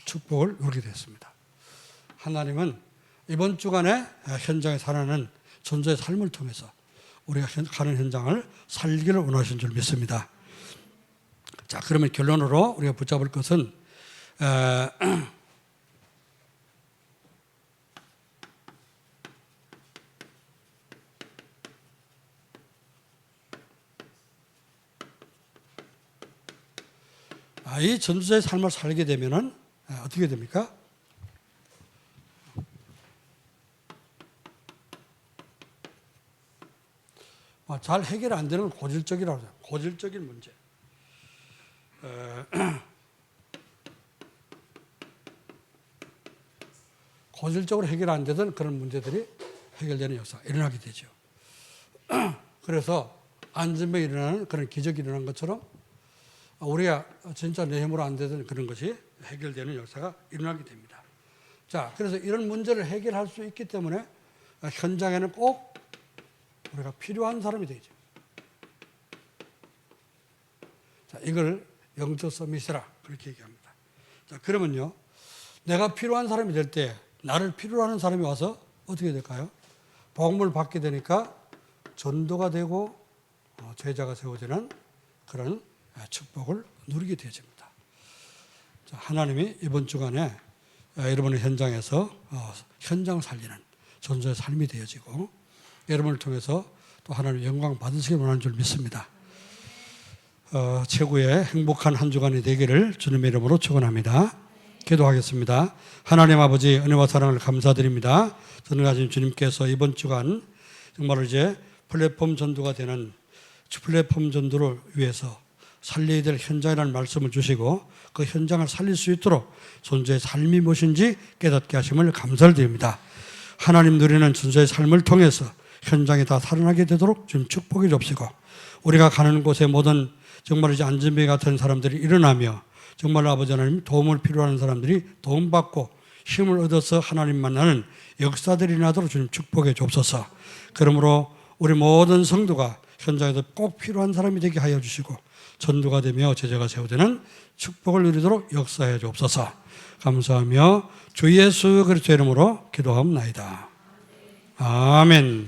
축복을 누리게 됐습니다. 하나님은 이번 주간에 현장에 살아가는 전도의 삶을 통해서 우리가 가는 현장을 살기를 원하신 줄 믿습니다. 자, 그러면 결론으로 우리가 붙잡을 것은 이 전도자의 삶을 살게 되면은 어떻게 됩니까? 잘 해결 안 되는 고질적이라고 해요. 고질적인 문제. 고질적으로 해결 안 되던 그런 문제들이 해결되는 역사가 일어나게 되죠. 그래서 안전병이 일어나는 그런 기적이 일어난 것처럼 우리가 진짜 내 힘으로 안 되던 그런 것이 해결되는 역사가 일어나게 됩니다. 자, 그래서 이런 문제를 해결할 수 있기 때문에 현장에는 꼭 우리가 필요한 사람이 되죠. 자, 이걸 영적 서밋이라 그렇게 얘기합니다. 자, 그러면요, 내가 필요한 사람이 될 때 나를 필요로 하는 사람이 와서 어떻게 될까요? 복음을 받게 되니까 전도가 되고 제자가 세워지는 그런 축복을 누리게 되어집니다. 자, 하나님이 이번 주간에 여러분의 현장에서 현장 살리는 전도의 삶이 되어지고 여러분을 통해서 또 하나님 영광 받으시기 원하는 줄 믿습니다. 최고의 행복한 한 주간이 되기를 주님의 이름으로 축원합니다. 기도하겠습니다. 하나님 아버지, 은혜와 사랑을 감사드립니다. 전능하신 주님께서 이번 주간 정말 이제 플랫폼 전도가 되는 플랫폼 전도를 위해서 살려야 될 현장이라는 말씀을 주시고 그 현장을 살릴 수 있도록 존재의 삶이 무엇인지 깨닫게 하심을 감사를 드립니다. 하나님 누리는 존재의 삶을 통해서 현장에 다 살아나게 되도록 주님 축복해 주옵시고, 우리가 가는 곳에 모든 정말 이제 안전병 같은 사람들이 일어나며 정말 아버지 하나님 도움을 필요하는 사람들이 도움받고 힘을 얻어서 하나님 만나는 역사들이 나도록 주님 축복해 주옵소서. 그러므로 우리 모든 성도가 현장에서 꼭 필요한 사람이 되게 하여 주시고 전도가 되며 제자가 세워지는 축복을 누리도록 역사해 주옵소서. 감사하며 주 예수 그리스도의 이름으로 기도하옵나이다. 아멘.